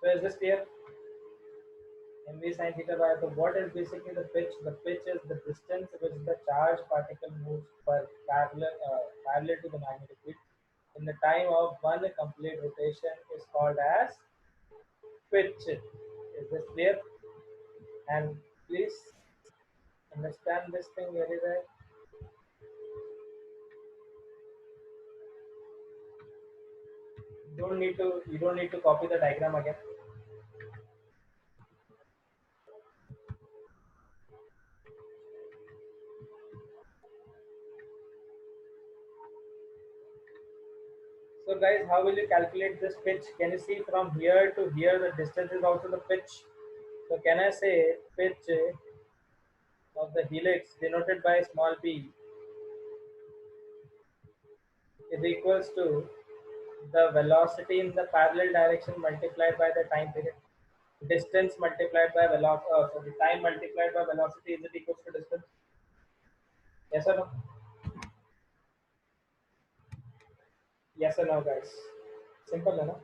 So is this clear? mv sin theta by, so what is basically the pitch? The pitch is the distance which the charged particle moves parallel to the magnetic field in the time of one complete rotation is called as pitch. Is this clear? And please understand this thing very well. You don't need to copy the diagram again. So guys, how will you calculate this pitch? Can you see from here to here the distance is also the pitch? So can I say pitch of the helix denoted by small p is equals to the velocity in the parallel direction multiplied by the time period. Distance multiplied by velocity, sorry, time multiplied by velocity, is it equals to distance? Yes or no? Yes or no, guys? Simple, no?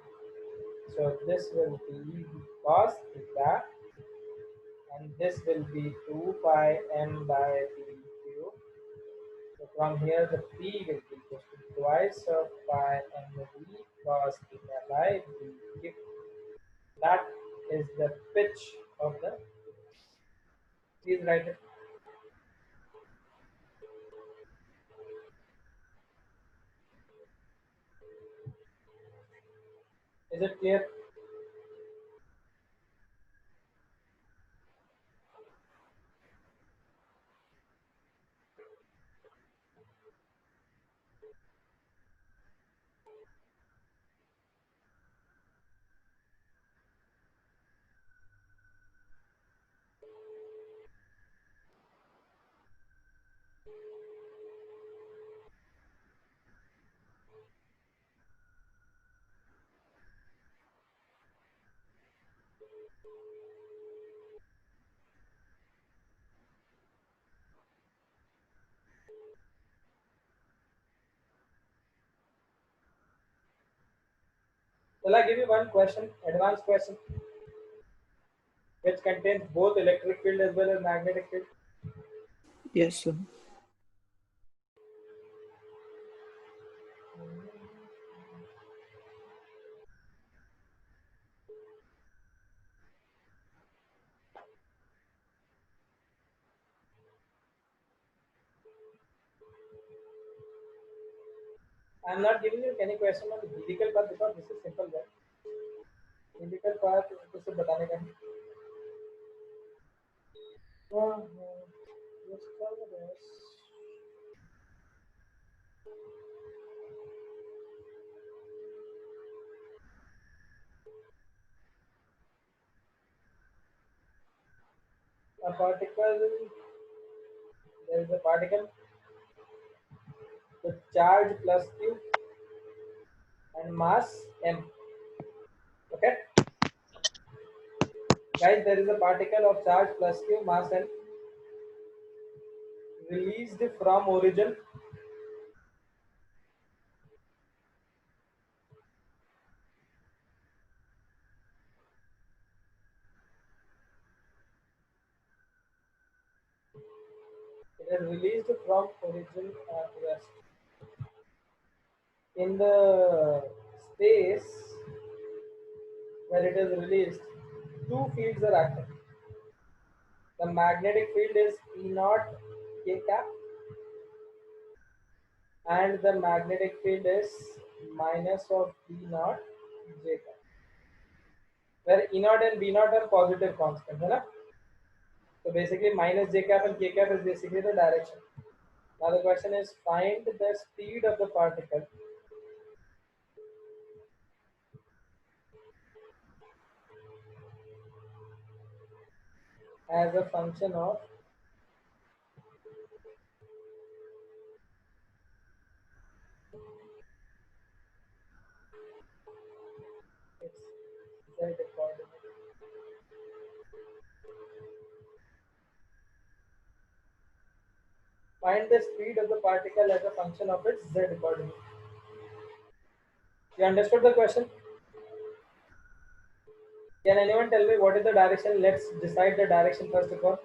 So this will be cos theta, and this will be 2 pi m by p cube. So from here, the p will be equals to twice of pi m v cos theta by v cube. That is the pitch of the. Please write it. Is it clear? Shall I give you one question, advanced question, which contains both electric field as well as magnetic field? Yes, sir. I am not giving you any question on the helical path because this is simple one. Helical path तो सिर्फ बताने का है. Let's cover this. A particle, there is a particle with charge plus q and mass m. Okay, guys, there is a particle of charge plus q, mass m, released from origin it is released from origin at rest. In the space where it is released, two fields are active. The magnetic field is E naught k cap, and the magnetic field is minus of E naught j cap, where E naught and B naught are positive constants, है ना? So basically minus j cap and k cap is basically the direction. Now the question is find the speed of the particle as a function of its z coordinate. Find the speed of the particle as a function of its z coordinate. You understood the question? Can anyone tell me what is the direction? Let's decide the direction first of all.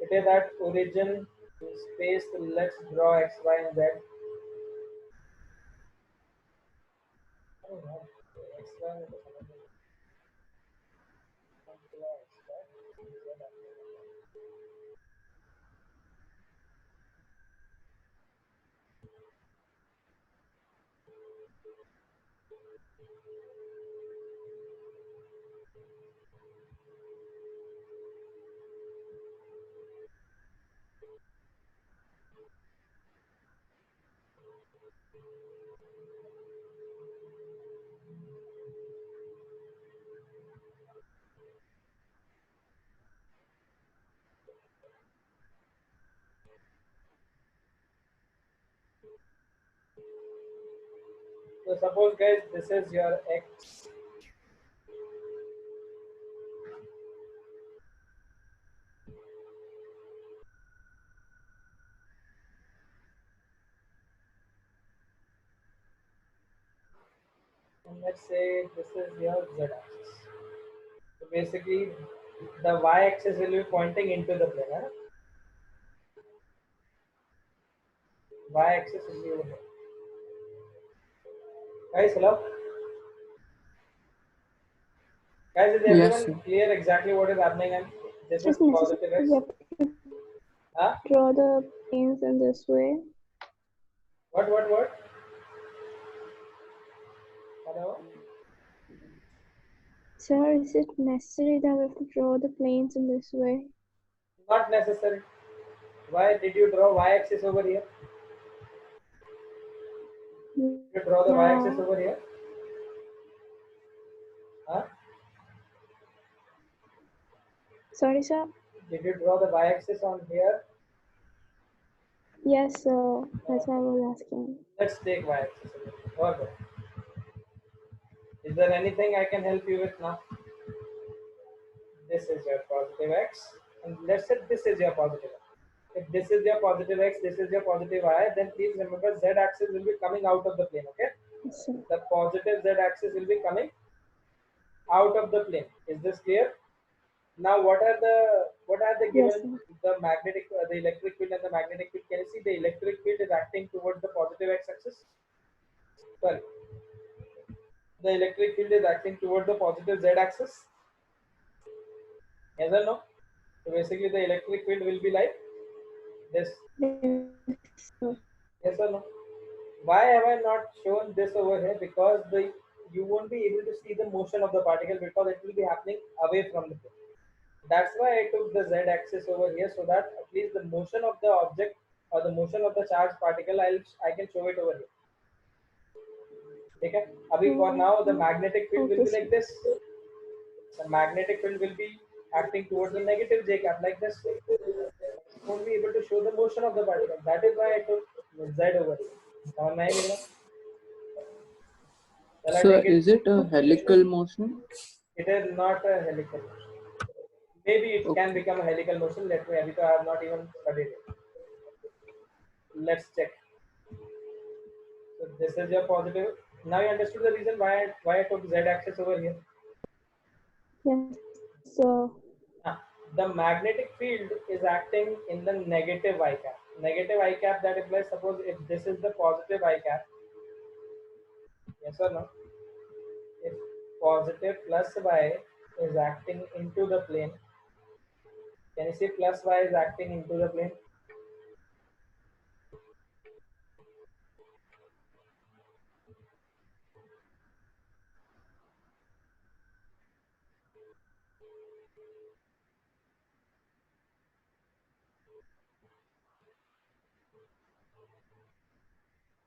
It is at origin to space. Let's draw x, y, and z. Oh, no. X, y, and z. So suppose guys, this is your x. And let's say this is your z axis. So basically, the y axis will be pointing into the plane. Huh? Y axis will be over here. Guys, hello. Guys, is Yes, everyone sir. clear exactly what is happening? And this is It's necessary positive x. we have to Huh? draw the planes in this way. What? Hello? Sir, is it necessary that we have to draw the planes in this way? Not necessary. Why did you draw y axis over here? You draw the y axis Yeah. over here? Huh? Sorry, sir. Did you draw the y axis on here? Yes, sir. That's why I was asking. Let's take y axis over here. Okay. Is there anything I can help you with now? This is your positive x, and let's say this is your positive x. If this is your positive x, this is your positive y, then please remember z axis will be coming out of the plane, okay? Yes, sir. The positive z axis will be coming out of the plane. Is this clear? Now what are the Yes, given sir. the magnetic the electric field and the magnetic field? Can you see the electric field is acting towards the positive x axis? Sorry, the electric field is acting towards the positive z axis. Yes or no? So basically the electric field will be like this. Yes, sir. Yes or no? Why have I not shown this over here? Because the you won't be able to see the motion of the particle because it will be happening away from the plane. That's why I took the z axis over here so that at least the motion of the object or the motion of the charged particle I can show it over here. Okay? Abhi for now the magnetic field will Okay, be sir. like this. The magnetic field will be acting towards the negative j cap like this. Won't be able to show the motion of the particle. That is why I took z over here. Now, shall I So, take it? is it a helical motion? It is not a helical motion. Maybe it can Okay. become a helical motion. Let me, Abhi, I have not even studied it. Let's check. So this is your positive. Now you understood the reason why I took z axis over here. Yes, sir. Ah, the magnetic field is acting in the negative I cap. Negative I cap that implies suppose if this is the positive I cap, yes or no? If positive plus y is acting into the plane, can you see plus y is acting into the plane?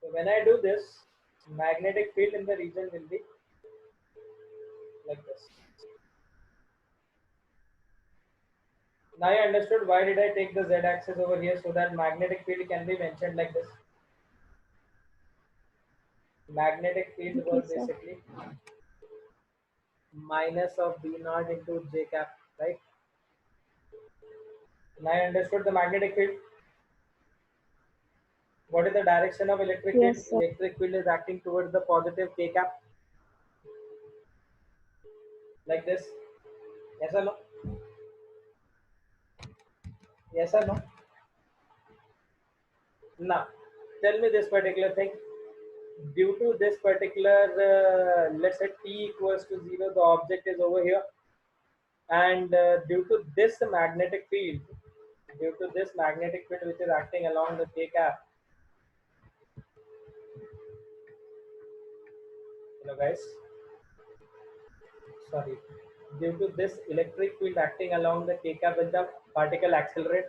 So when I do this, magnetic field in the region will be like this. Now you understood why did I take the z-axis over here so that magnetic field can be mentioned like this. Magnetic field Okay, was sir. basically minus of B naught into J cap, right? Now I understood the magnetic field. What is the direction of electric field? Yes, sir. Electric field is acting towards the positive K cap, like this. Yes or no? Yes or no? Now, tell me this particular thing. Due to this particular, let's say t equals to 0, the object is over here, and due to this magnetic field, which is acting along the k cap, guys, sorry, due to this electric field acting along the k cap, will the particle accelerate?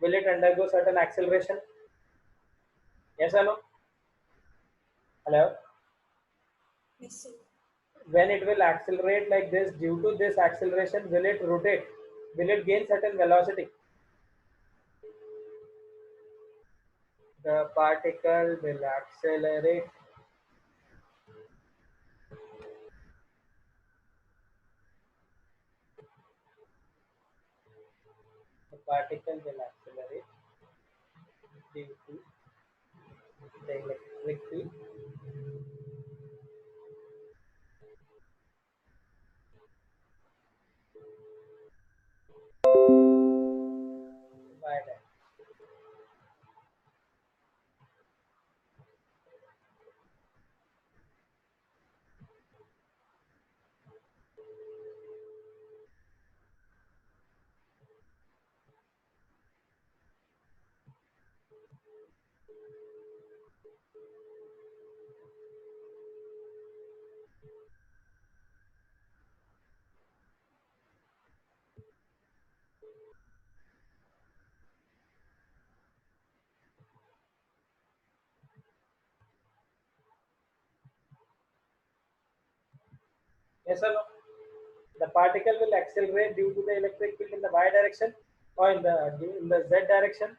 Will it undergo certain acceleration? Yes or no? Hello? Yes, sir. When it will accelerate like this, due to this acceleration, will it rotate? Will it gain certain velocity? The particle will accelerate. The particle will accelerate due to the electric field. By that. Yes or no? The particle will accelerate due to the electric field in the y direction or in the z direction,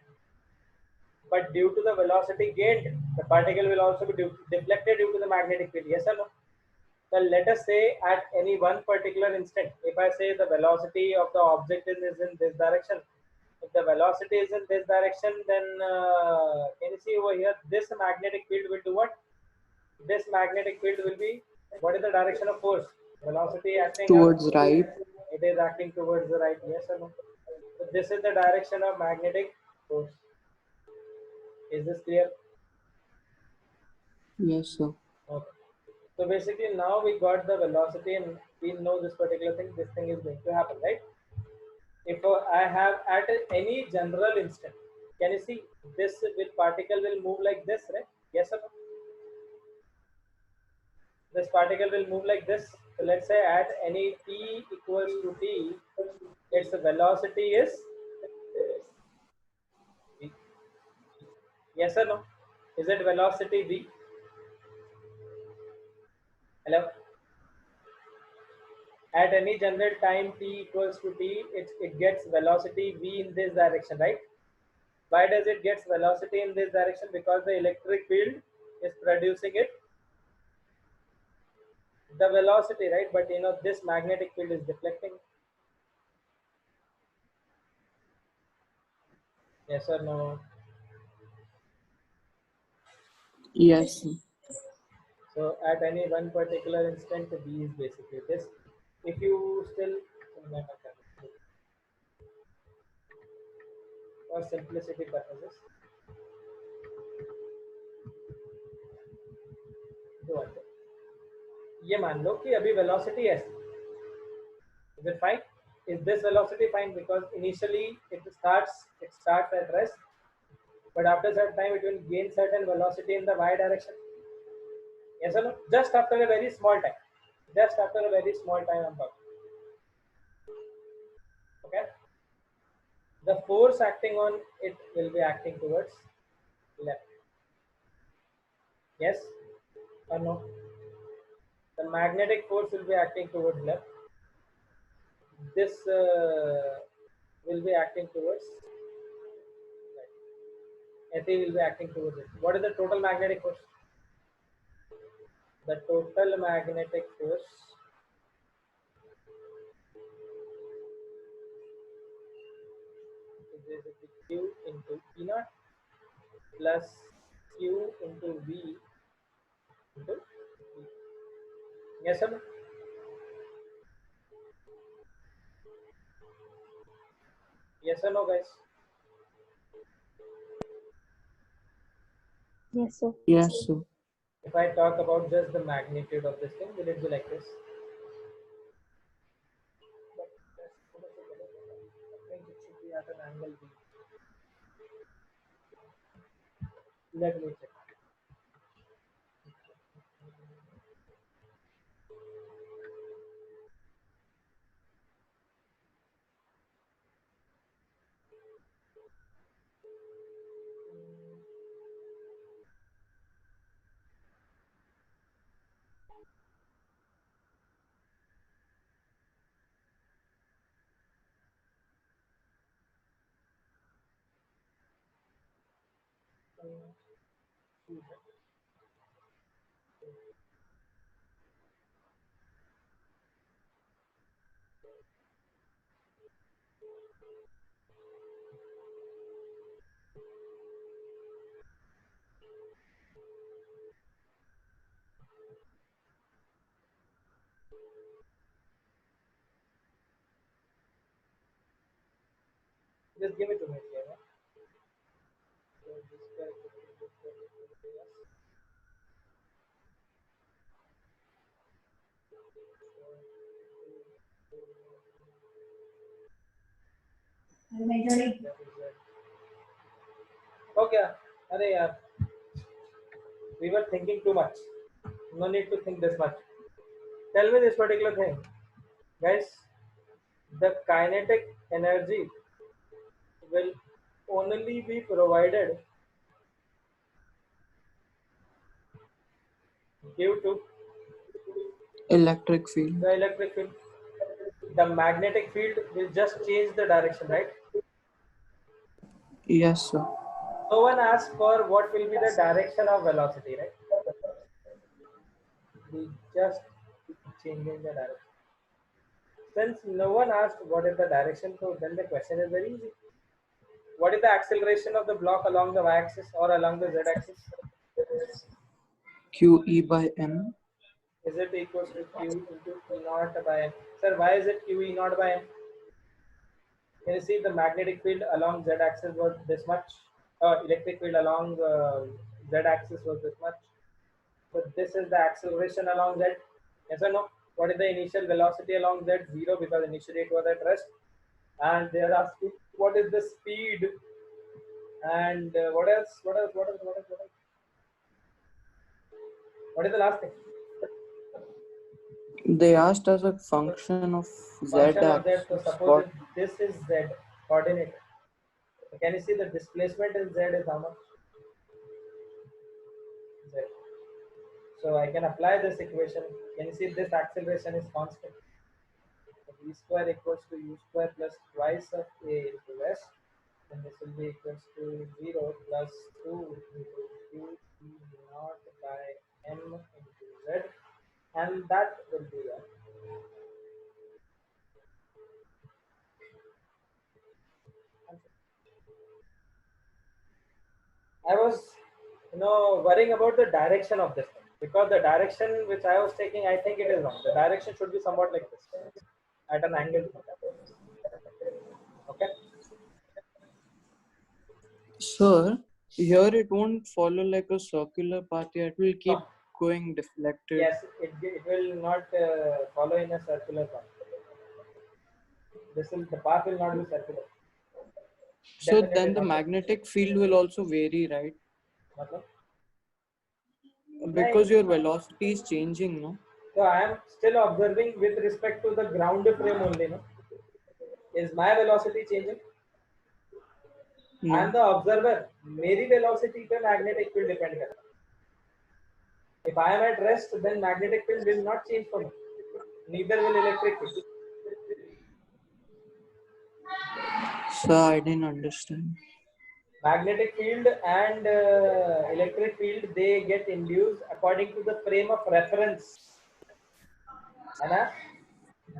but due to the velocity gained, the particle will also be deflected due to the magnetic field. Yes or no? So let us say at any one particular instant, if I say the velocity of the object is in this direction, if the velocity is in this direction, then can you see over here, this magnetic field will do what? This magnetic field will be, what is the direction of force? Velocity acting up, Towards right. it is acting towards the right. Yes or no? So this is the direction of magnetic force. Is this clear? Yes, sir. Okay. So basically now we got the velocity and we know this particular thing, this thing is going to happen, right? If I have at any general instant, can you see this will particle will move like this, right? Yes or no? This particle will move like this. So let's say at any t equals to t, its velocity is v. Yes or no? Is it velocity v? Hello? At any general time t equals to t, it gets velocity v in this direction, right? Why does it get velocity in this direction? Because the electric field is producing it the velocity, right? But this magnetic field is deflecting. Yes or no? Yes, sir. So at any one particular instant, V is basically this. If you still for simplicity purposes, do one thing. ये मान लो कि अभी velocity है. Is it fine? Is this velocity fine? Because initially it starts at rest, but after certain time it will gain certain velocity in the y direction. Yes or no? Just after a very small time. Just after a very small time I'm talking. Okay? The force acting on it will be acting towards left. Yes or no? The magnetic force will be acting towards left. This will be acting towards right. Fe will be acting towards it. What is the total magnetic force? The total magnetic force is basically Q into P naught plus Q into V into V. Yes or no? Yes or no, guys? Yes, sir. Yes, sir. If I talk about just the magnitude of this thing, will it be like this? But that's what is it? I think it should be at an angle B. Let me check. Just give it to me, yeah. So this guy could be yes. That is it. Okay. Arey yaar, we were thinking too much. No need to think this much. Tell me this particular thing, guys. The kinetic energy will only be provided due to Electric field. the electric field. The magnetic field will just change the direction, right? Yes, sir. No one asked for what will be the direction of velocity, right? We just changing the direction. Since no one asked what is the direction, so then the question is very easy. What is the acceleration of the block along the y-axis or along the z-axis? QE by M. Is it equals to q into E naught by m? Sir, why is it q E naught by m? Can you see the magnetic field along z-axis was this much? Electric field along z-axis was this much. So this is the acceleration along z. Yes or no? What is the initial velocity along z? Zero, because initially it was at rest. And they are asking what is the speed and what else? What is the last thing? They asked as a function of Z Function of z. So axis. suppose if this is z coordinate. So can you see the displacement in z is how much? Z. So I can apply this equation. Can you see this acceleration is constant? So v square equals to u square plus twice of a into s, and this will be equals to 0 plus 2 into q e naught by m into z, and that will be the answer. I was, worrying about the direction of this thing, because the direction which I was taking, I think it is wrong. The direction should be somewhat like this, at an angle theta. Okay. Sir, here it won't follow like a circular path. It will keep No. going deflected. Yes, it will not follow in a circular path. The path will not be circular. So Definitely then the not. magnetic field will also vary, right? मतलब? Because नहीं. your velocity is changing, no? So I am still observing with respect to the ground frame only, no? Is my velocity changing? I am No. the observer. मेरी velocity पे magnetic field depend करता है. If I am at rest, then magnetic field will not change for me. Neither will electric field. Sir, I didn't understand. Magnetic field and electric field, they get induced according to the frame of reference.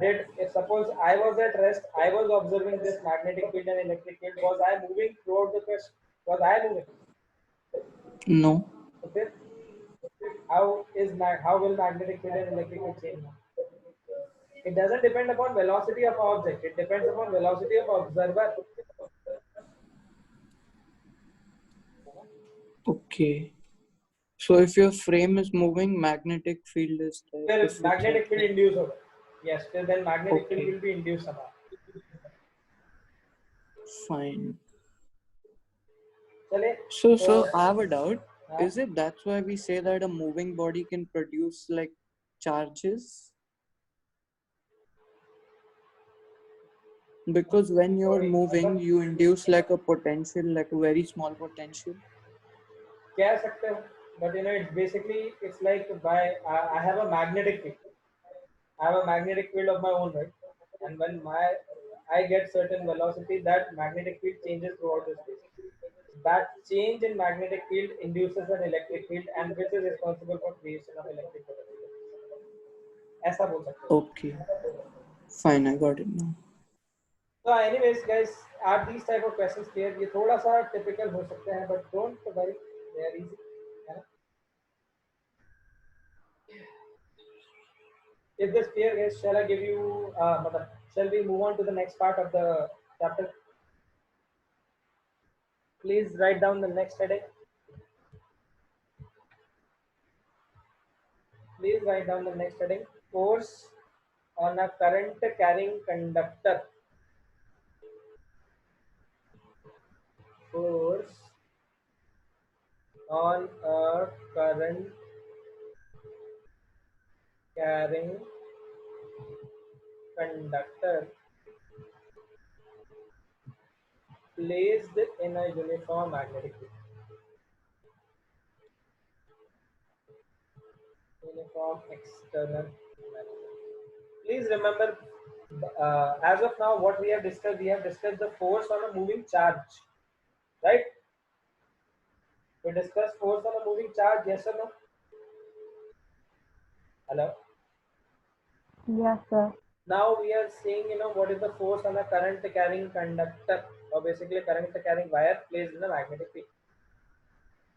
Did if suppose I was at rest, I was observing this magnetic field and electric field. Was I moving throughout the question? Was I moving? No. Okay. How will magnetic field and electric field change now? It doesn't depend upon velocity of object. It depends upon velocity of observer. Okay. So if your frame is moving, magnetic field is there फिर to fix magnetic it. field induce होगा. Yes, फिर then magnetic field Okay. will be induced somehow. Fine. चले. So I have a doubt. हाँ. Is it that's why we say that a moving body can produce like charges? Because when you're Body, moving, मतलब you induce like a potential, like a very small potential. कह सकते हो, but it's basically it's like I have a magnetic field. I have a magnetic field of my own, right? And when I get certain velocity, that magnetic field changes throughout the space. That change in magnetic field induces an electric field, and which is responsible for creation of electric potential. ऐसा बोल सकते हो. Okay. Fine, I got it now. So anyways guys, are these type of questions clear? ये थोड़ा सा typical हो सकते हैं, but don't worry, they are easy, है ना? If this clear guys, shall I give you मतलब, shall we move on to the next part of the chapter? Please write down the next heading. Please write down the next heading. Force on a current carrying conductor. Force on a current carrying conductor placed in a uniform magnetic field. Uniform external magnetic field. Please remember, as of now, what we have discussed the force on a moving charge, right? We discussed force on a moving charge, yes or no? Hello? Yes, sir. Now we are seeing, what is the force on a current carrying conductor, or basically current carrying wire placed in a magnetic field.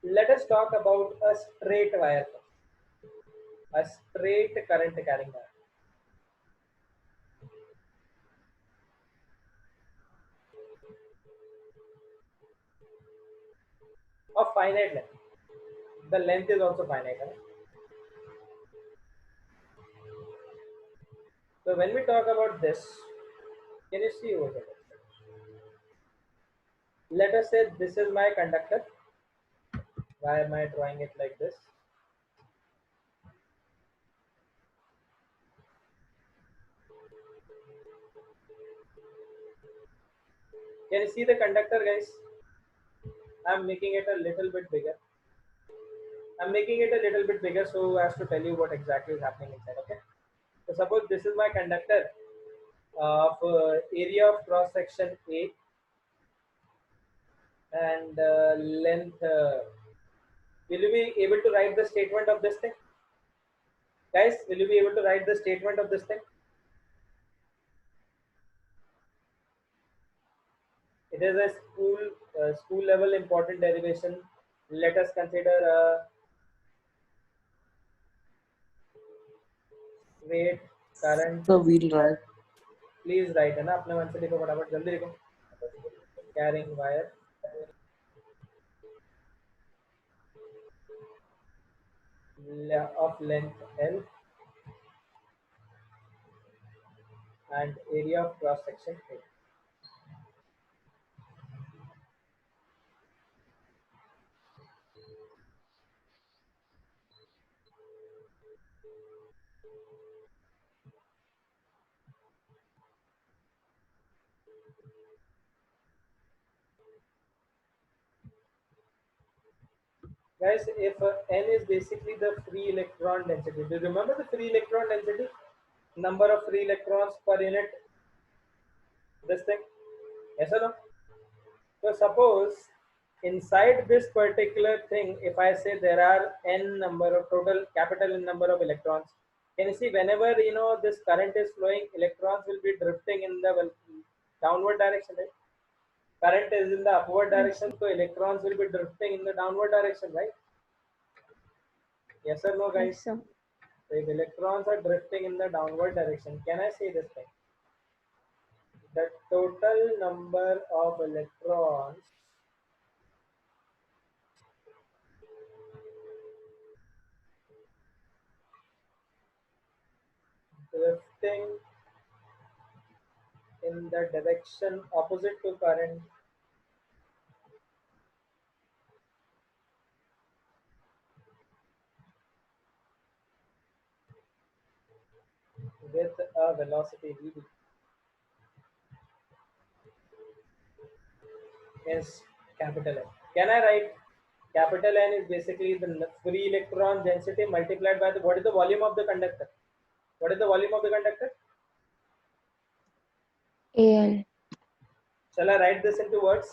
Let us talk about a straight wire first. A straight current carrying wire. Of finite length. The length is also finite. Right? So when we talk about this, can you see over here? Let us say this is my conductor. Why am I drawing it like this? Can you see the conductor, guys? I'm making it a little bit bigger. I'm making it a little bit bigger so as to tell you what exactly is happening inside. Okay. So suppose this is my conductor of area of cross section A and length. Will you be able to write the statement of this thing? Guys, will you be able to write the statement of this thing? It is a school level important derivation. Let us consider a straight current. So we'll write. Please write है ना अपने मन से लिखो फटाफट जल्दी लिखो. Carrying wire of length L and area of cross section A. Guys, if N is basically the free electron density, do you remember the free electron density? Number of free electrons per unit, this thing, yes or no? So suppose inside this particular thing, if I say there are N number of total capital N number of electrons, can you see whenever this current is flowing, electrons will be drifting in the downward direction, right? Current is in the upward direction, so electrons will be drifting in the downward direction, right? Yes or no, guys? Yes, sir. So if electrons are drifting in the downward direction, can I say this thing? The total number of electrons drifting in the direction opposite to current with a velocity vd is capital N. Can I write capital N is basically the free electron density multiplied by the what is the volume of the conductor? What is the volume of the conductor? AL. Shall I write this into words?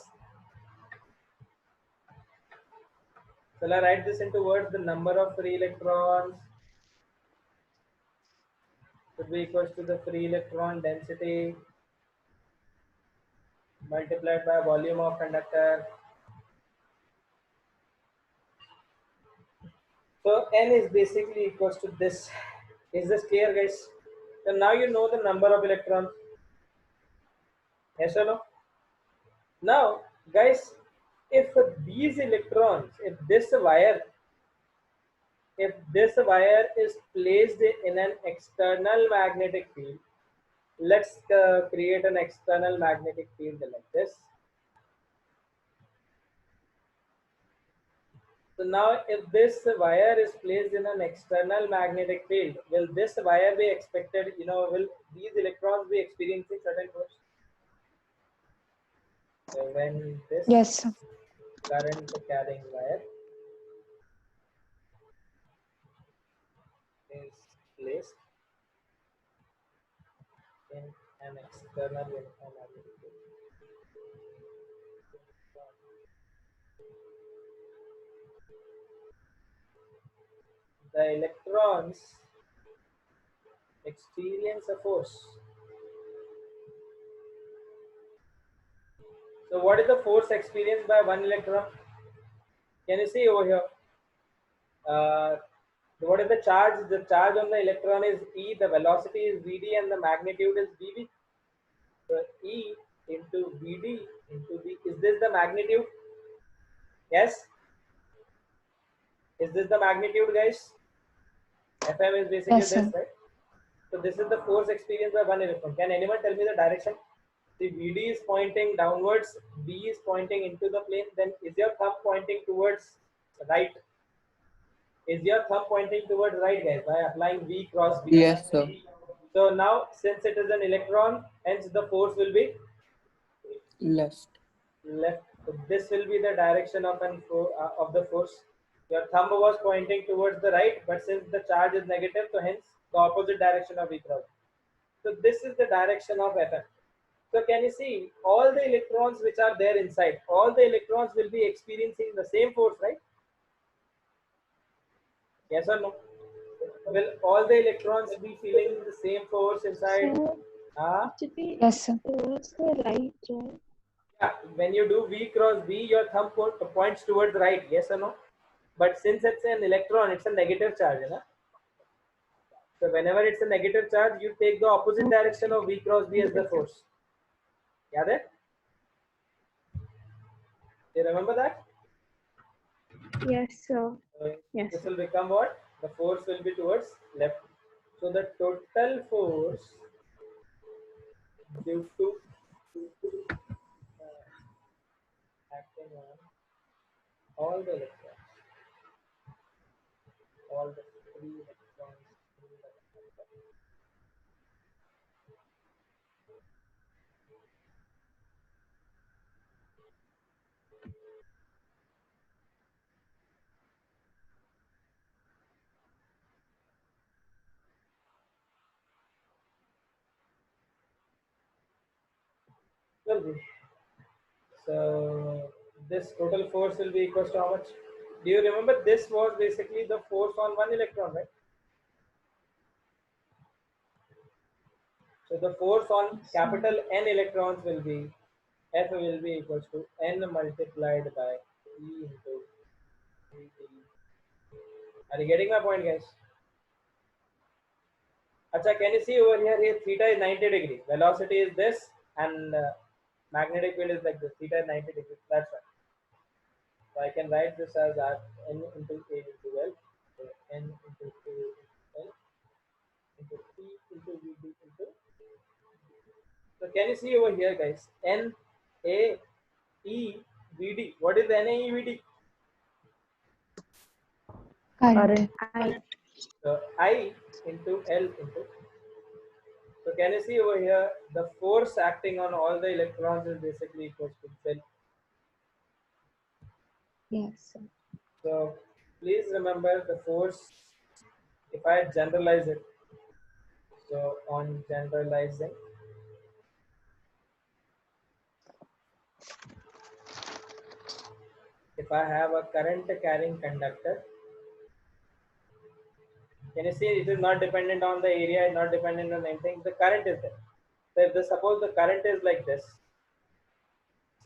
Shall I write this into words? The number of free electrons should be equal to the free electron density multiplied by volume of conductor. So N is basically equals to this. Is this clear, guys? So now you know the number of electrons. Yes or no? Now, guys, if these electrons, if this wire is placed in an external magnetic field, let's create an external magnetic field like this. So now if this wire is placed in an external magnetic field, will this wire be expected, will these electrons be experiencing certain force? So when this Yes, sir. current carrying wire is placed in an external electromagnetic field, the electrons experience a force. So what is the force experienced by one electron? Can you see over here? Uh, what is the charge? The charge on the electron is E, the velocity is Vd, and the magnitude is Vv. So E into Vd into V. Is this the magnitude? Yes? Is this the magnitude, guys? Fm is basically Yes, this, sir. right? So this is the force experienced by one electron. Can anyone tell me the direction? The Vd is pointing downwards, V is pointing into the plane. Then is your thumb pointing towards right? Is your thumb pointing towards right, guys, by applying V cross B? Yes, sir. So now, since it is an electron, hence the force will be Left. left. So this will be the direction of of the force. Your thumb was pointing towards the right, but since the charge is negative, so hence the opposite direction of V cross. So this is the direction of Fm. So can you see all the electrons which are there inside? All the electrons will be experiencing the same force, right? Yes or no? Will all the electrons be feeling the same force inside? Sir, actually, Yes, sir. towards the right, right? Yeah, when you do V cross B, your thumb points towards right, yes or no? But since it's an electron, it's a negative charge, you know? So whenever it's a negative charge, you take the opposite direction of V cross B as the force. Got it? You remember that? Yes, sir. So Yes, this sir. will become what? The force will be towards left. So the total force due to acting on all the electrons, all the free electrons in the conductor will be. So this total force will be equal to how much? Do you remember this was basically the force on one electron, right? So the force on capital N electrons will be F will be equal to N multiplied by E into VT. Are you getting my point, guys? Acha, can you see over here? Here theta is 90 degree. Velocity is this, and magnetic field is like this. Theta is 90 degrees. That's right. So I can write this as R N into A into L. So N into A into L into P into into VD into. So can you see over here, guys? NaEVD. What is NaEVD? Current. I. So I into L into. So can you see over here? The force acting on all the electrons is basically equals to Z. Yes, sir. So please remember the force. If I generalize it, so on generalizing, if I have a current carrying conductor, can you see it is not dependent on the area, not dependent on anything. The current is there. So if suppose the current is like this,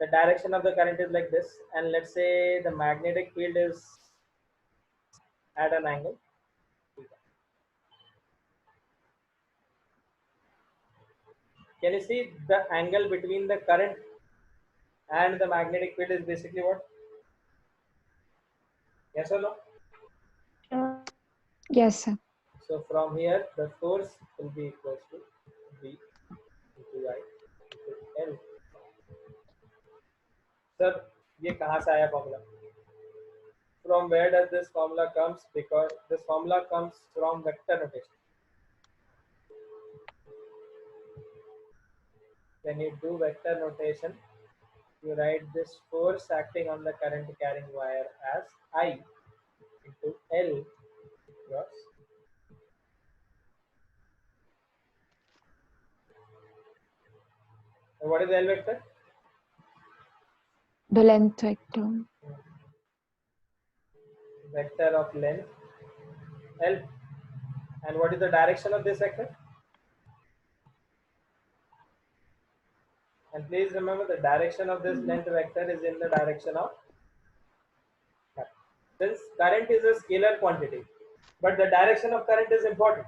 the direction of the current is like this, and let's say the magnetic field is at an angle. Can you see the angle between the current and the magnetic field is basically what? Yes or no? Yes, sir. So from here, the force will be equals to V into I into L. Sir, ये कहाँ से आया formula? From where does this formula comes? Because this formula comes from vector notation. When you do vector notation, you write this force acting on the current carrying wire as I into L cross. And what is L vector? The length vector. Vector of length L. And what is the direction of this vector? And please remember the direction of this length vector is in the direction of current. Since current is a scalar quantity, but the direction of current is important.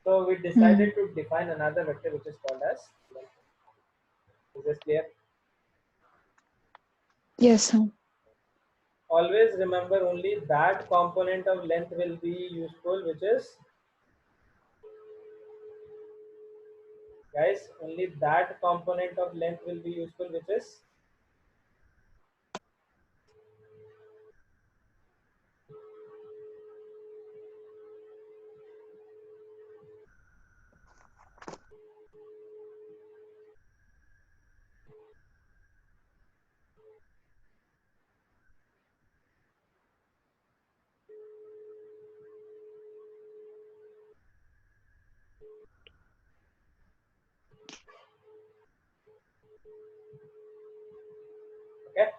So we decided to define another vector which is called as length. Is this clear? Yes, sir. Always remember only that component of length will be useful, which is, guys, only that component of length will be useful, which is okay.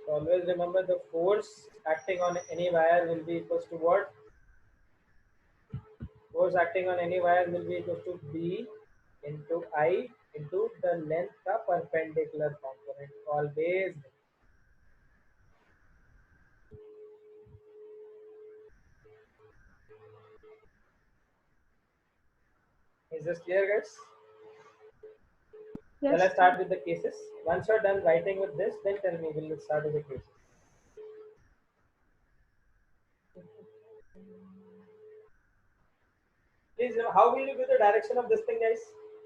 So always remember the force acting on any wire will be equals to what? Force acting on any wire will be equals to B into I into the length of perpendicular component. Always. Is this clear, guys? Yes. Shall I start with the cases? Once you're done writing with this, then tell me, we'll start with the cases. Please, how will you do the direction of this thing, guys?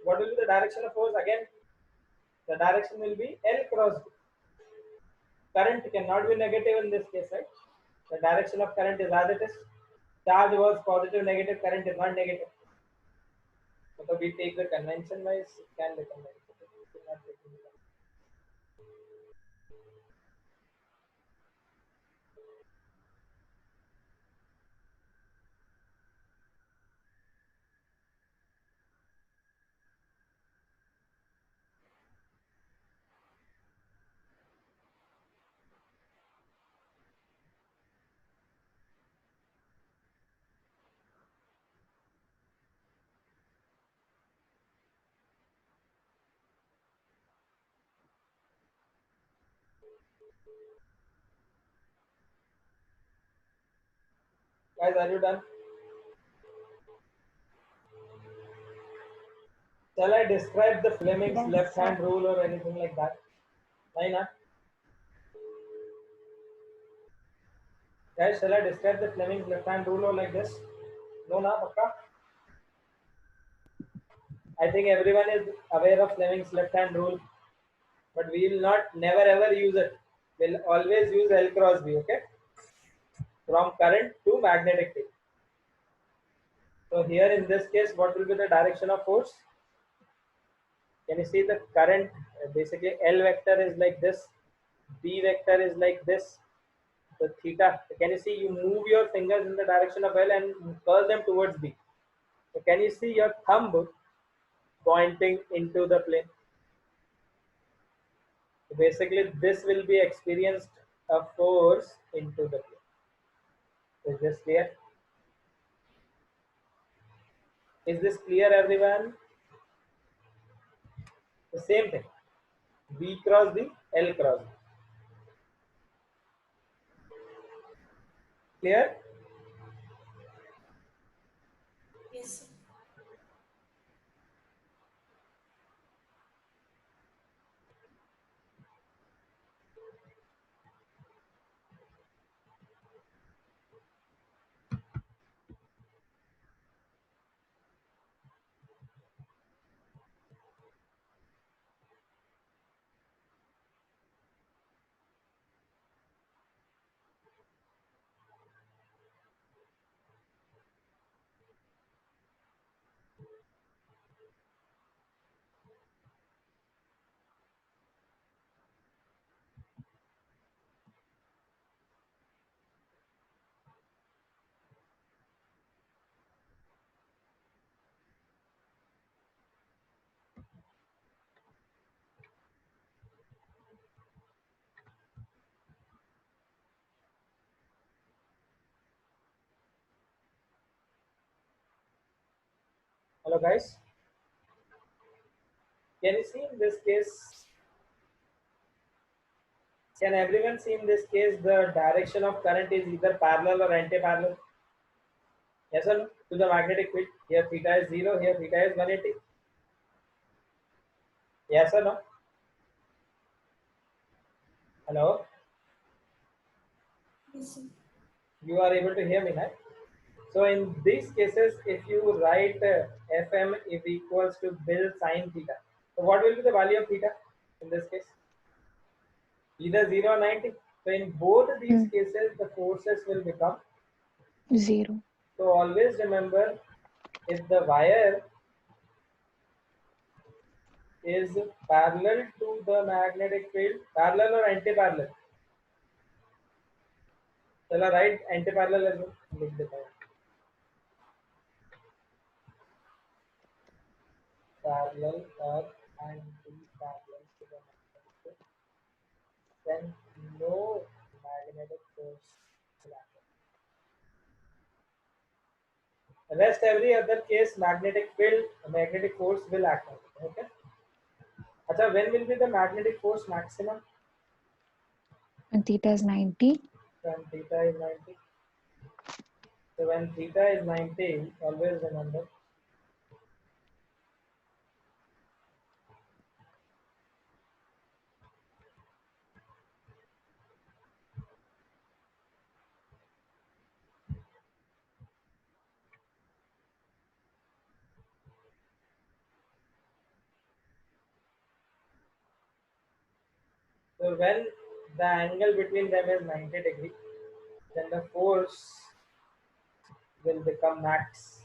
What will be the direction of force? Again, the direction will be L cross B. Current cannot be negative in this case, right? The direction of current is as it is. Charge was positive, negative, current is not negative. So we take the convention wise, it can be convention. Guys, are you done? Shall I describe the Fleming's Yes, left-hand sir. rule or anything like that? Why not? Guys, shall I describe the Fleming's left-hand rule or like this? No, na, pakka. I think everyone is aware of Fleming's left-hand rule, but we will not never ever use it. We'll always use L cross B, okay? From current to magnetic field. So here in this case, what will be the direction of force? Can you see the current? Basically, L vector is like this, B vector is like this. The theta. Can you see? You move your fingers in the direction of L and curl them towards B. So can you see your thumb pointing into the plane? So basically, this will be experienced a force into the plane. Is this clear? Is this clear, everyone? The same thing. B cross B, L cross B. Clear? Yes, sir. Hello, guys. Can you see in this case? Can everyone see in this case the direction of current is either parallel or anti-parallel? Yes or no? To the magnetic field. Here theta is 0, here theta is 180. Yes or no? Hello? Yes, sir. You are able to hear me, right? So in these cases, if you write Fm is equals to Bill sine theta. So what will be the value of theta in this case? Either 0 or 90. So in both these cases, the forces will become. 0. So always remember, if the wire is parallel to the magnetic field, parallel or anti-parallel? Shall I write anti-parallel as well? लिख देता हूँ. Parallel or anti-parallel to the magnetic field, then no magnetic force will act. Rest every other case, magnetic field, magnetic force will act on it. Okay. Achha, when will be the magnetic force maximum? And theta is 90. When theta is 90. So when theta is 90, always remember. So when the angle between them is 90 degree, then the force will become max.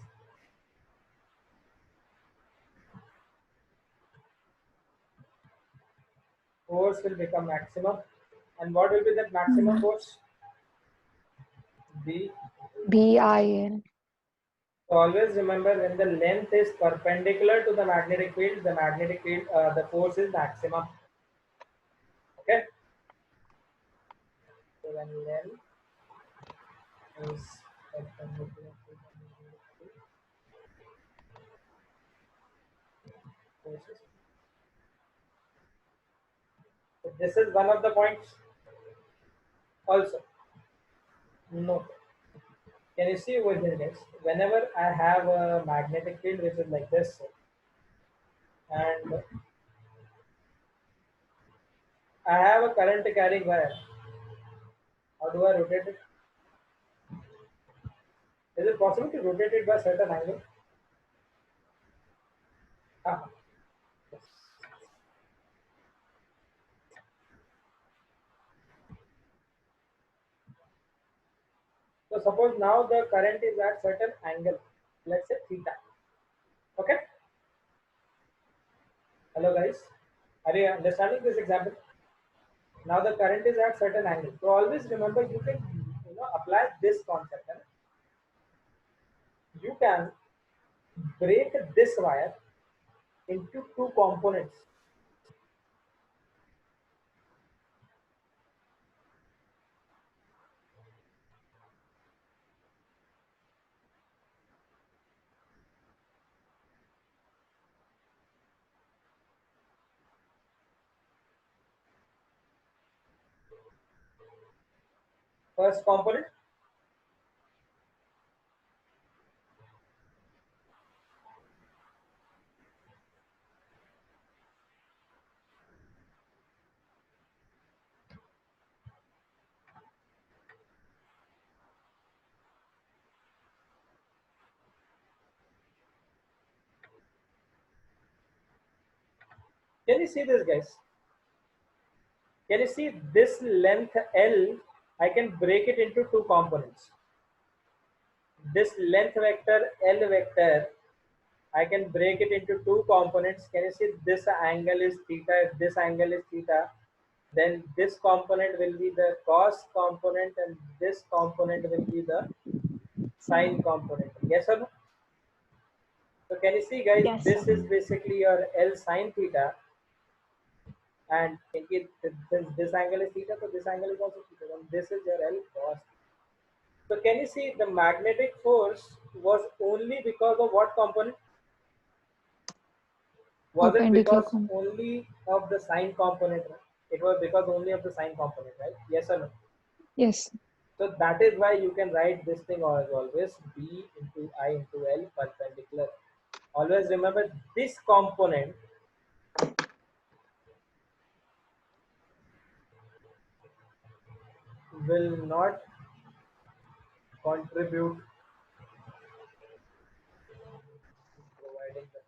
Force will become maximum. And what will be that maximum force? B. BIL. So always remember, when the length is perpendicular to the magnetic field, the force is maximum. Okay. So when length is perpendicular to the magnetic field, force is. So this is one of the points. Also, note. Can you see over here, guys? Whenever I have a magnetic field which is like this, and I have a current carrying wire, how do I rotate it? Is it possible to rotate it by certain angle? Ah, yes. So suppose now the current is at certain angle, let's say theta. Okay. Hello guys, are you understanding this example? Now the current is at certain angle. So always remember, you can apply this concept. Right? You can break this wire into two components. First component, can you see this guys? Can you see this length L? I can break it into two components. This length vector L vector, I can break it into two components. Can you see this angle is theta? If this angle is theta, then this component will be the cos component and this component will be the sine component. Yes or no? So can you see guys, Yes, this sir. is basically your L sine theta, and this angle is theta, so this angle is also theta, and this is your L cos. So can you see the magnetic force was only because of what component? Was it Perpendicular because component. only of the sine component? Right? It was because only of the sine component, right? Yes or no? Yes. So that is why you can write this thing as always B into I into L perpendicular. Always remember this component will not contribute to providing the.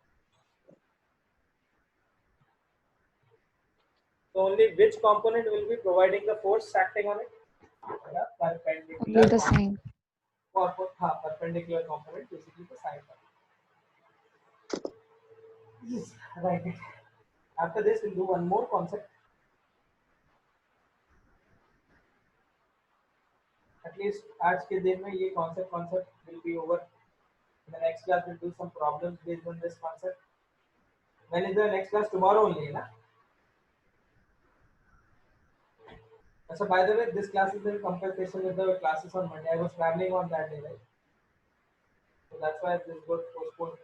So only which component will be providing the force acting on it? The Only perpendicular the component. sign. Perpendicular component, basically the sine component. Yes, right. After this, we'll do one more concept. At least आज के दिन में ये concept will be over. In the next class, we'll do some problems based on this concept. When is the next class? Tomorrow only, na? So by the way, this class is in competition with the classes on Monday. I was traveling on that day, right? So that's why this got postponed.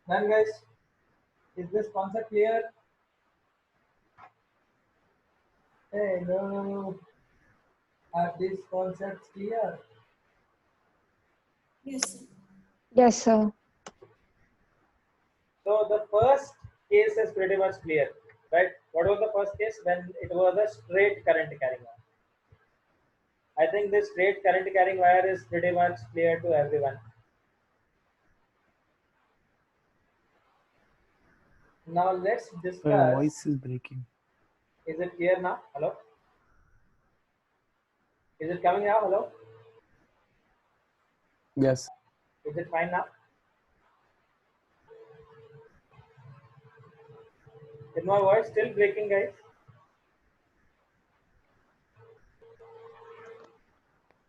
Done, guys. Is this concept clear? Hey, no. Are these concepts clear? Yes, sir. Yes, sir. So the first case is pretty much clear, right? What was the first case? When it was a straight current carrying wire. I think this straight current carrying wire is pretty much clear to everyone. Now let's Your discuss. voice is breaking. Is it clear now? Hello? Is it coming now? Hello? Yes. Is it fine now? Is my voice still breaking, guys?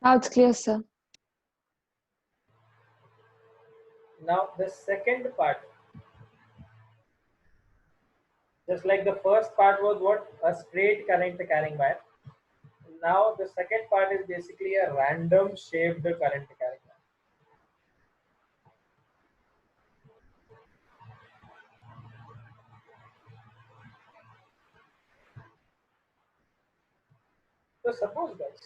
Now it's clear, sir. Now the second part, just like the first part was what? A straight current carrying wire. Now the second part is basically a random shaped current carrying wire. So suppose guys,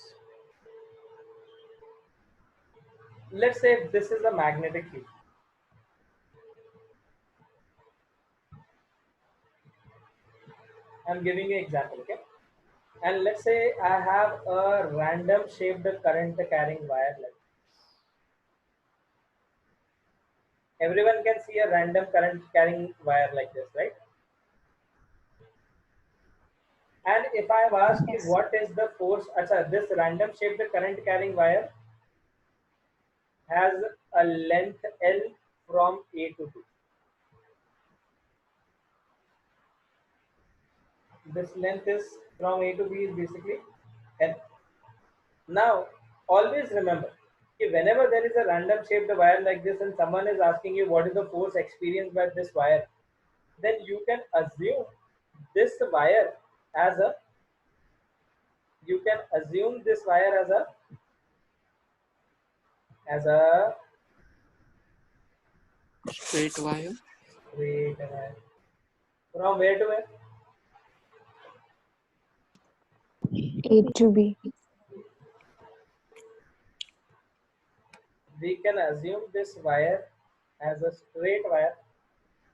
let's say this is a magnetic field. I'm giving you an example, okay? And let's say I have a random shaped current carrying wire like everyone can see a random current carrying wire like this, right? And if I have asked you Yes. what is the force, this random shaped current carrying wire has a length L from A to B. This length is from A to B is basically L. Now, always remember, whenever there is a random shaped wire like this and someone is asking you what is the force experienced by this wire, then you can assume this wire as a as a Straight wire. straight wire. From where to where? A to B. We can assume this wire as a straight wire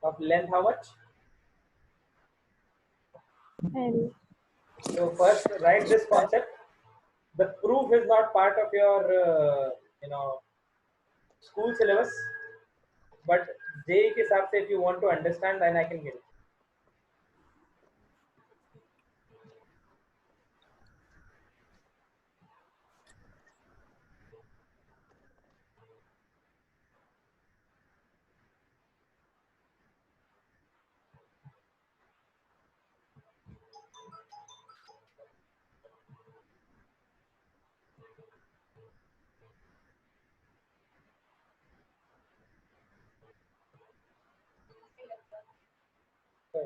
of length how much? L. So first write this concept. The proof is not part of your school syllabus, but JEE के हिसाब से if you want to understand then I can give it. So,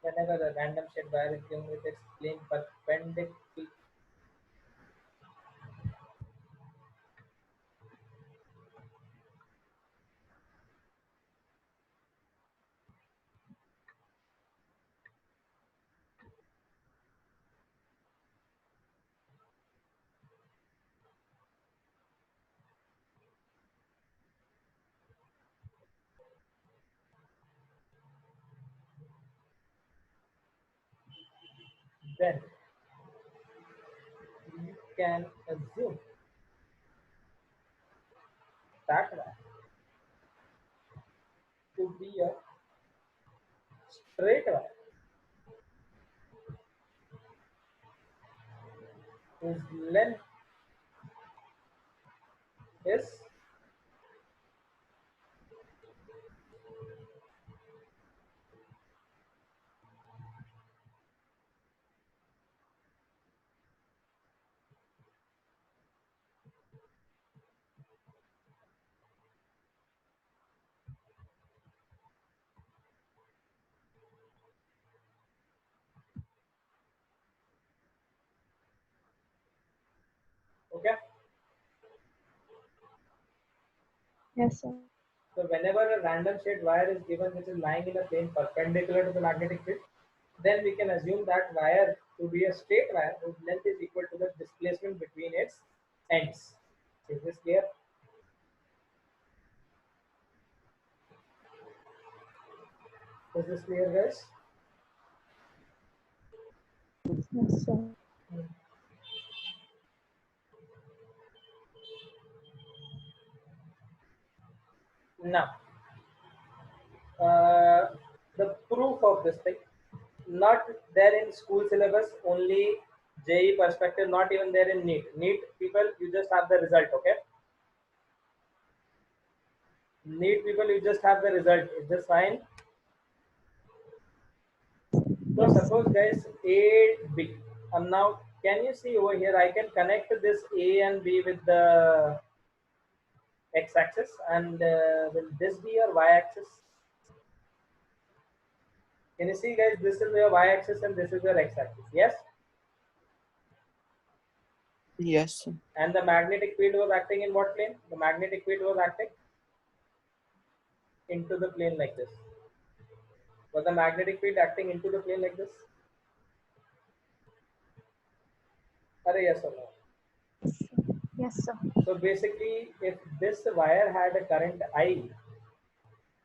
whenever a random shaped wire is given with its plane perpendicular, then you can assume that wire to be a straight wire whose length is okay. Yes, sir. So whenever a random shaped wire is given which is lying in a plane perpendicular to the magnetic field, then we can assume that wire to be a straight wire whose length is equal to the displacement between its ends. Is this clear? Is this clear, guys? Yes, sir. Now, the proof of this thing, not there in school syllabus, only JEE perspective, not even there in NEET. NEET people, you just have the result, okay? NEET people, you just have the result. Is this fine? So Yes. suppose guys A, B. Now can you see over here? I can connect this A and B with the x-axis, and will this be your y-axis? Can you see, guys? This is your y-axis and this is your x-axis. Yes. Yes, sir. And the magnetic field was acting in what plane? The magnetic field was acting into the plane like this. Was the magnetic field acting into the plane like this? Yes or no? Yes, sir. So basically, if this wire had a current I,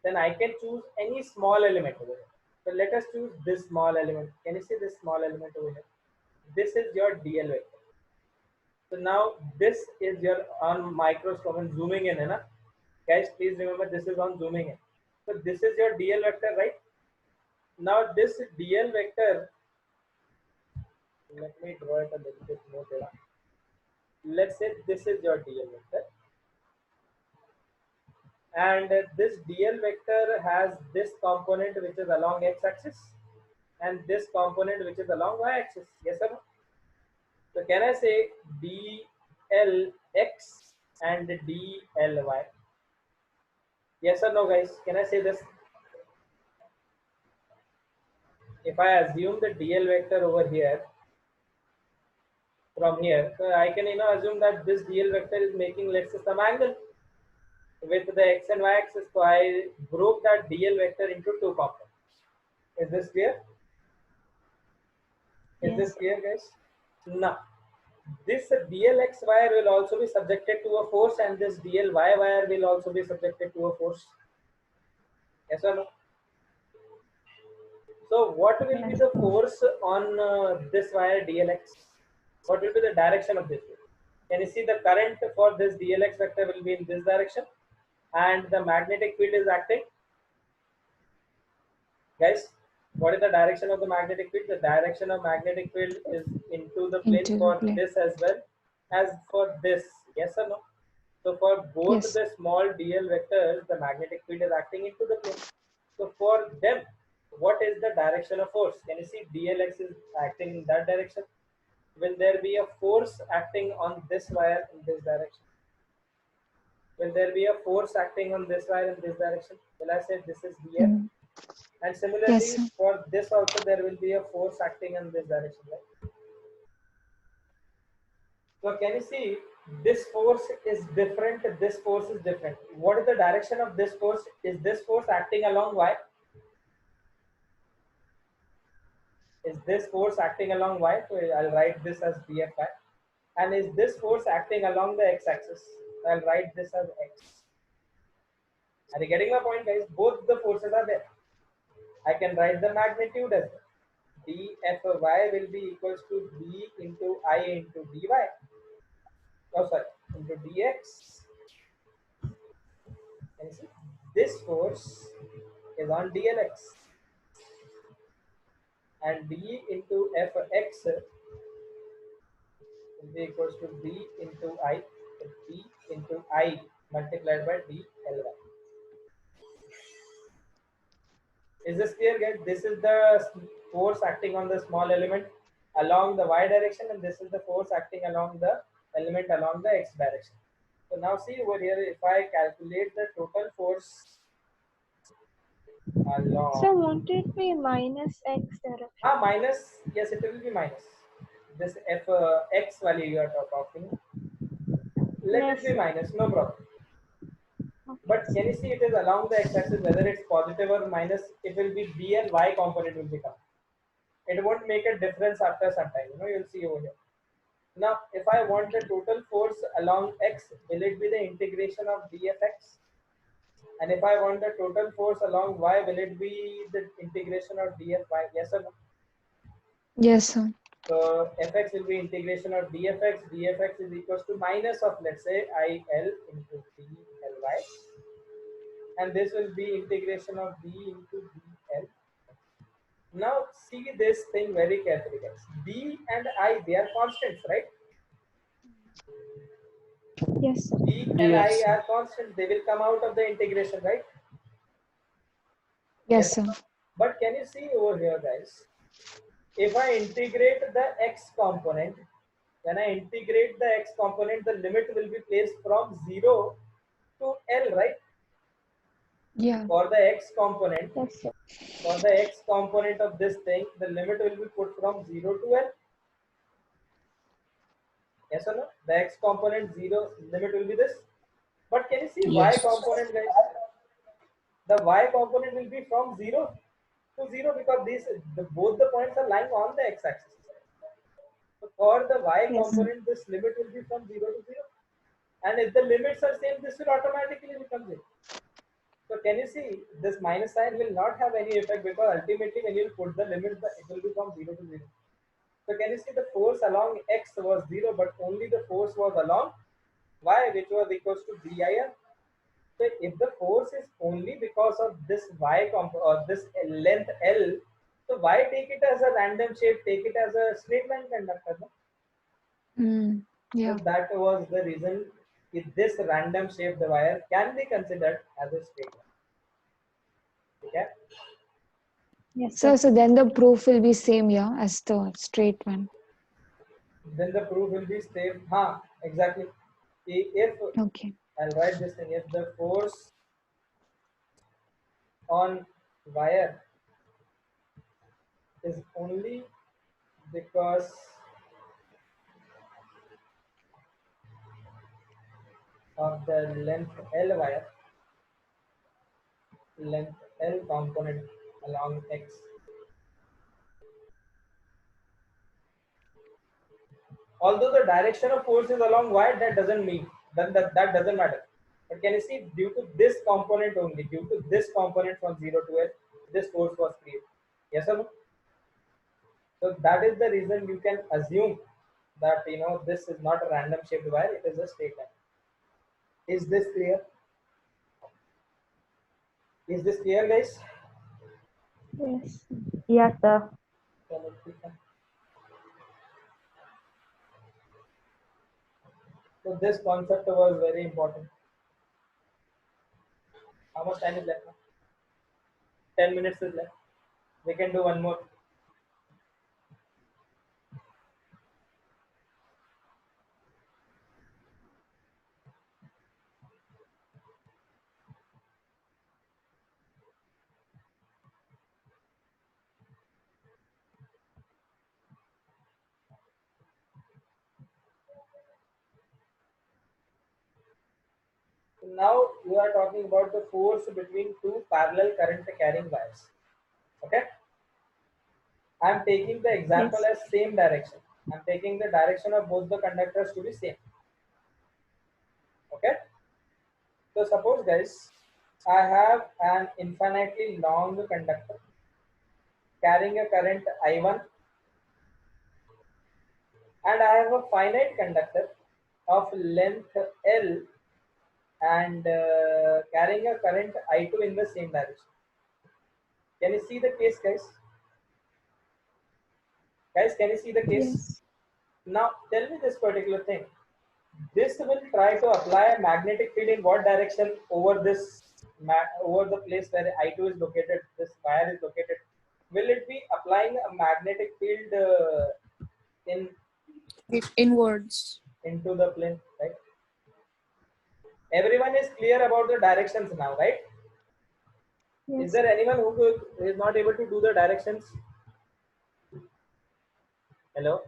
then I can choose any small element over here. So let us choose this small element. Can you see this small element over here? This is your DL vector. So now this is your on microscope and zooming in, na? Guys, please remember this is on zooming in. So this is your DL vector, right? Now this DL vector, let me draw it a little bit more there. Let's say this is your DL vector. And this DL vector has this component which is along x-axis and this component which is along y-axis. Yes or no? So can I say DLX and DLY? Yes or no, guys? Can I say this? If I assume the DL vector over here, from here, so I can assume that this DL vector is making, let's say, some angle with the x and y axis. So I broke that DL vector into two components. Is this clear? Is this clear, guys? Now, this DLX wire will also be subjected to a force and this DLY wire will also be subjected to a force. Yes or no? So what will be the force on this wire DLX? What will be the direction of this? Can you see the current for this DLX vector will be in this direction and the magnetic field is acting? Guys, what is the direction of the magnetic field? The direction of magnetic field is into the plane Into the for plane. this as well as for this. Yes or no? So for both Yes. the small DL vectors, the magnetic field is acting into the plane. So for them, what is the direction of force? Can you see DLX is acting in that direction? Will there be a force acting on this wire in this direction? Will there be a force acting on this wire in this direction? Will I say this is DL? Mm. And similarly, Yes, sir. for this also there will be a force acting in this direction, right? So can you see this force is different, this force is different. What is the direction of this force? Is this force acting along Y? Is this force acting along Y? So I'll write this as dFy. And is this force acting along the x-axis? I'll write this as x. Are you getting my point, guys? Both the forces are there. I can write the magnitude as well. dFy will be equals to d into I into dy. Oh, sorry, into dx. And see, this force is on dlx. And d into fx will be equals to d into I. So d into I multiplied by d ly. Is this clear, guys? This is the force acting on the small element along the y direction, and this is the force acting along the element along the x direction. So now see over here, if I calculate the total force along. So won't it be minus x direction? Minus, yes, it will be minus. This x value you are talking. Let it be minus, no problem. But can you see it is along the x-axis, whether it's positive or minus, it will be d and y component will become. It won't make a difference after some time, you'll see over here. Now, if I want the total force along x, will it be the integration of dfx? And if I want the total force along y, will it be the integration of dfy? Yes or no? Yes, sir. So fx will be integration of dfx. dfx is equals to minus of, let's say, il into dly. And this will be integration of d into dl. Now see this thing very carefully, guys. D and I, they are constants, right? Yes, sir. D and Yes, I are constant. They will come out of the integration, right? Yes, sir. But can you see over here, guys? If I integrate the x component, when I integrate the x component, the limit will be placed from 0 to L, right? Yeah. For the x component, Yes, sir. For the x component of this thing, the limit will be put from 0 to L. Yes or no? The x component 0 limit will be this. But can you see y Yes. component, guys? The y component will be from 0 to 0 because both the points are lying on the x-axis. So for the y Yes. component, this limit will be from 0 to 0. And if the limits are same, this will automatically become 0. So can you see this minus sign will not have any effect because ultimately when you put the limit, it will be from 0 to 0. So can you see the force along x was 0, but only the force was along y, which was equals to dir. So if the force is only because of this y or this length L, so why take it as a random shape? Take it as a straight line conductor. No? Yeah. So that was the reason this random shaped wire can be considered as a straight line. Okay. Yes, So, sir. so then the proof will be same, yeah, as the straight one. Then the proof will be straight. Exactly. If Okay. I'll write this thing, if the force on wire is only because of the length L wire, length L component along X. Although the direction of force is along Y, that doesn't mean that doesn't matter. But can you see, due to this component only, due to this component from 0 to L, this force was created. Yes or no? So that is the reason you can assume that this is not a random shaped wire; it is a straight line. Is this clear? Is this clear, guys? Yes. Yes, sir. So this concept was very important. How much time is left now? 10 minutes is left. We can do one more. So now we are talking about the force between two parallel current carrying wires. Okay. I am taking the example Yes. as same direction. I am taking the direction of both the conductors to be same. Okay. So suppose, guys, I have an infinitely long conductor carrying a current I1, and I have a finite conductor of length L and carrying a current I2 in the same direction. Can you see the case, guys? Guys, can you see the case? Yes. Now tell me this particular thing. This will try to apply a magnetic field in what direction over this over the place where I2 is located, this wire is located. Will it be applying a magnetic field in Inwards. into the plane, right? Everyone is clear about the directions now, right? Is Yes. there anyone who is not able to do the directions? Hello?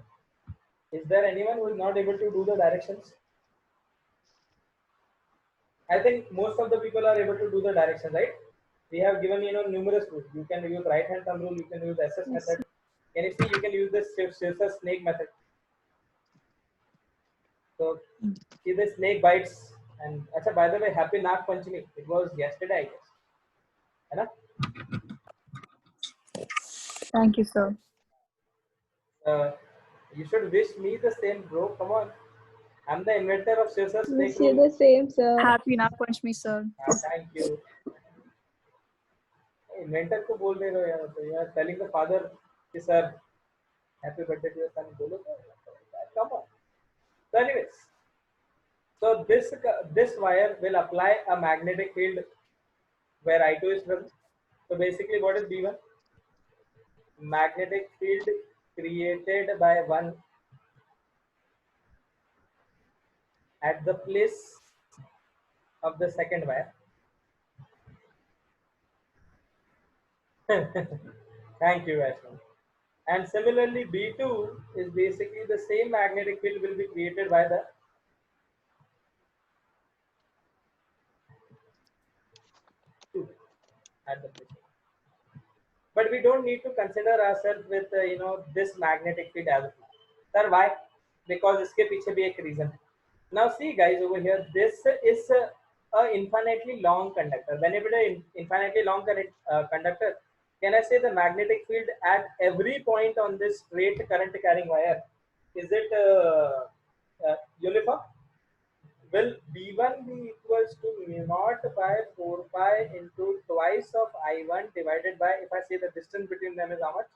Is there anyone who is not able to do the directions? I think most of the people are able to do the directions, right? We have given numerous rules. You can use right hand thumb rule. You can use SS Yes. method. Can you see? You can use the scissors snake method. So see the snake bites. And actually, by the way, happy Nag Panchami. It was yesterday, I guess. है ना? Thank you, sir. Uh, you should wish me the same, bro. Come on. I'm the inventor of scissors snake Wish you rule. the same, sir. Happy Nag Panchami, sir. Thank you. Inventor को बोल रहे हो यार, तो यार telling the father कि sir happy birthday to your son बोलो तो come on. So anyways, so this wire will apply a magnetic field where I2 is present. So basically what is B1? Magnetic field created by one at the place of the second wire. Thank you, Ashwin. And similarly, B2 is basically the same magnetic field will be created by the two at the place. But we don't need to consider ourselves with this magnetic field as of now. Sir, why? Because इसके पीछे भी एक reason है. Now see guys over here, this is a infinitely long conductor. When it is an infinitely long conductor, can I say the magnetic field at every point on this straight current carrying wire, is it uniform? Will B1 be equals to mu naught by 4 pi into twice of I1 divided by, if I say the distance between them is how much?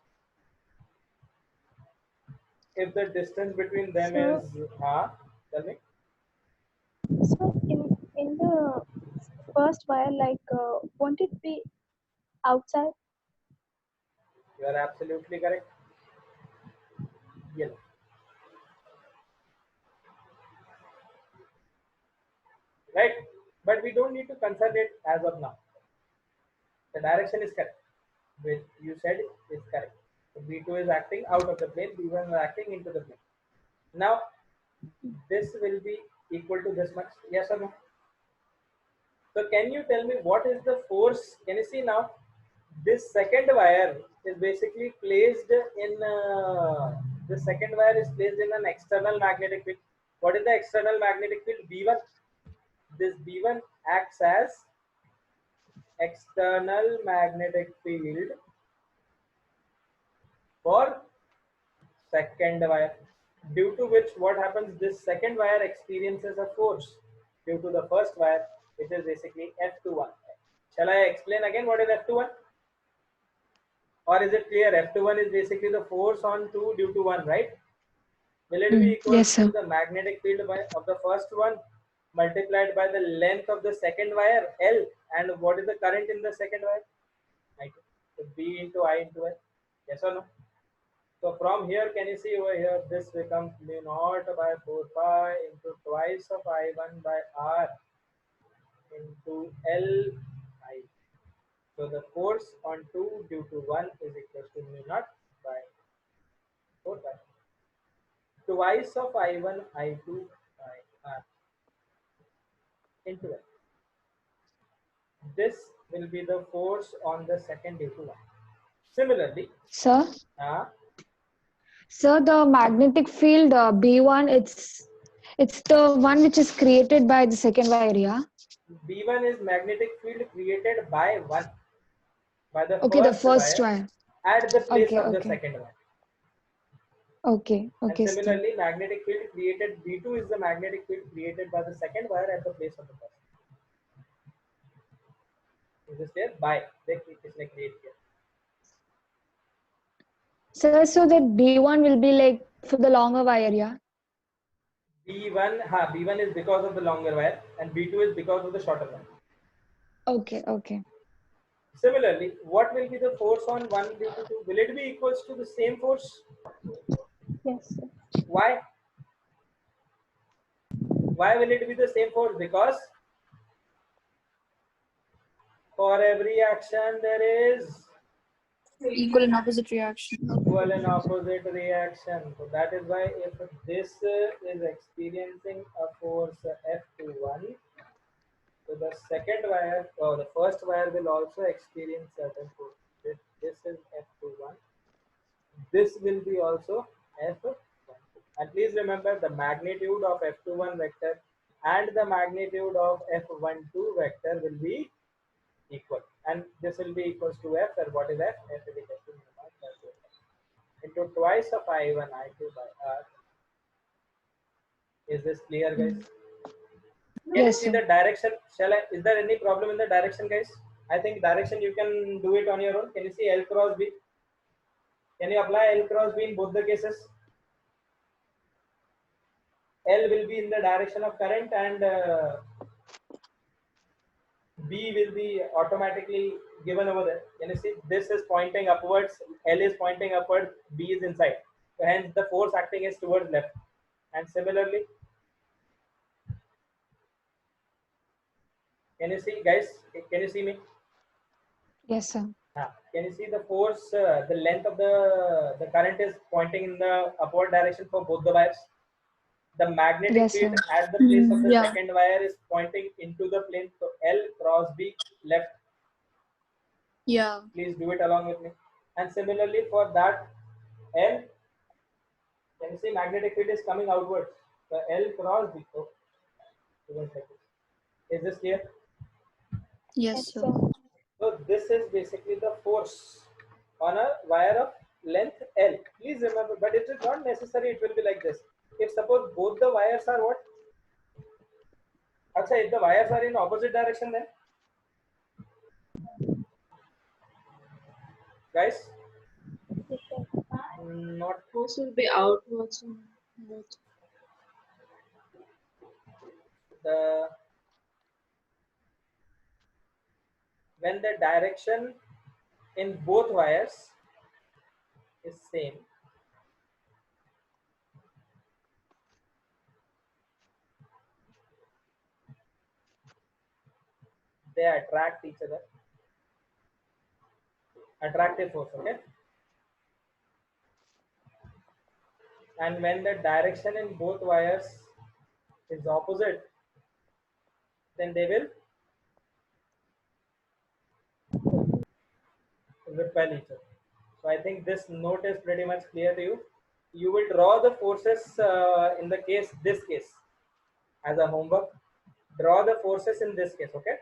If the distance between them So- is, tell me. So in the first wire, like, won't it be outside? You are absolutely correct. Yellow. Right? But we don't need to consider it as of now. The direction is correct. Which you said is correct. So B2 is acting out of the plane, B1 is acting into the plane. Now, this will be equal to this much. Yes or no? So can you tell me what is the force? Can you see now? This second wire is basically placed in the second wire is placed in an external magnetic field. What is the external magnetic field? B1. This B1 acts as external magnetic field for second wire, due to which what happens, this second wire experiences a force due to the first wire, which is basically F21. Shall I explain again what is F21? Or is it clear? F21 is basically the force on 2 due to 1, right? Will it be equal Yes, sir. to the magnetic field of the first one multiplied by the length of the second wire, L, and what is the current in the second wire? I2. So B into I into L. Yes or no? So from here, can you see over here, this becomes mu naught by 4 pi into twice of I1 by R into L I. So the force on 2 due to 1 is equal to mu naught by 4 pi. Twice of I1, I2 by R into L. This will be the force on the second due to 1. Similarly, Sir, uh, the magnetic field B1, it's the one which is created by the second wire, yeah? B1 is magnetic field created by 1, by the Okay, the first first wire wire. at the place Okay, of the okay. second wire. Okay, And okay, sir. similarly, magnetic field created, B2 is the magnetic field created by the second wire at the place of the first. Is this clear? By इसने create किया. Sir, so that B1 will be like for the longer wire, yeah? B1 is because of the longer wire and B2 is because of the shorter wire. Okay, okay. Similarly, what will be the force on 1 due to 2? Will it be equals to the same force? Yes, sir. Why? Why will it be the same force? Because for every action there is Equal and opposite reaction. equal and opposite reaction. So that is why if this is experiencing a force F21, so the second wire or the first wire will also experience certain force. This is F21. This will be also F12. And please remember the magnitude of F21 vector and the magnitude of F12 vector will be equal. And this will be equals to F. And what is F? F is equal to mu naught by 4 into twice of I1 I2 by R. Is this clear, guys? Can you Yes, see sir. the direction? Is there any problem in the direction, guys? I think direction you can do it on your own. Can you see L cross B? Can you apply L cross B in both the cases? L will be in the direction of current and B will be automatically given over there. Can you see? This is pointing upwards, L is pointing upward, B is inside. So hence the force acting is towards left. And similarly, can you see, guys? Can you see me? Yes, sir. Can you see the force, the length of the current is pointing in the upward direction for both the wires? The magnetic Yes, field sir. at the place of the Yeah. second wire is pointing into the plane. So L cross B left. Yeah. Please do it along with me. And similarly for that L, can you see magnetic field is coming outwards? The L cross B. Oh, is this clear? Yes, sir. sir. So this is basically the force on a wire of length L. Please remember, but it is not necessary it will be like this. If suppose both the wires are what? Acha, if the wires are in opposite direction then? Guys? Not Force will be outwards on both. the, when the direction in both wires is same, they attract each other. Attractive force, okay? And when the direction in both wires is opposite, then they will repel each other. So I think this note is pretty much clear to you. You will draw the forces in the case, this case, as a homework. Draw the forces in this case, okay?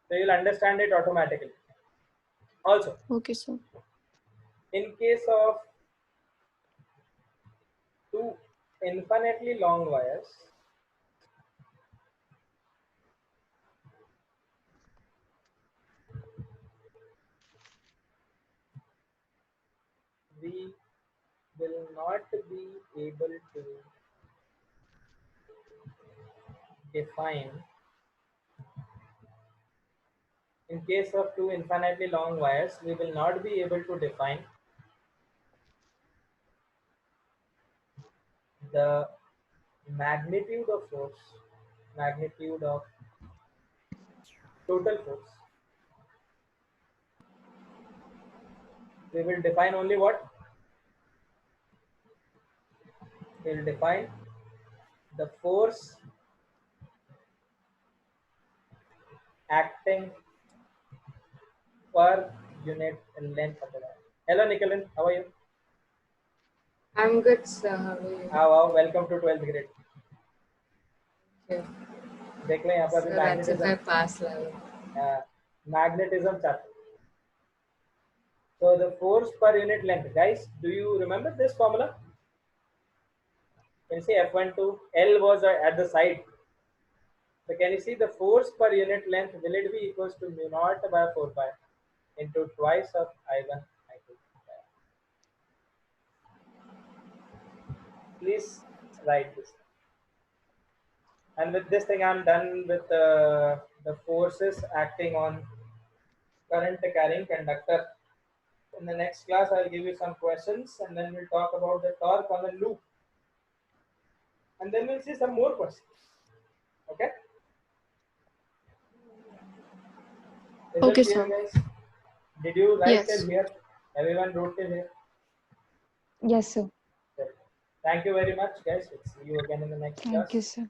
So you'll understand it automatically. Also, Okay, sir. in case of two infinitely long wires, we will not be able to define, in case of two infinitely long wires, we will not be able to define the magnitude of force, magnitude of total force. We will define only what? We will define the force acting per unit length of the wire. Hello, Nicolin. How are you? I'm good, sir. How are you? Welcome to 12th grade. Okay. देख लें यहाँ पर So that's if I magnetism, pass level. magnetism chapter. So the force per unit length, guys. Do you remember this formula? Can you see F12? L was at the side. So can you see the force per unit length? Will it be equals to mu naught by 4 pi into twice of I1 I2? Please write this. And with this thing, I'm done with the forces acting on current carrying conductor. In the next class, I'll give you some questions and then we'll talk about the torque on the loop. And then we'll see some more questions. Okay? Is Okay, it clear, sir. guys? Did you write Yes. till here? Everyone wrote till here? Yes, sir. Thank you very much, guys. We'll see you again in the next class. Thank you, sir.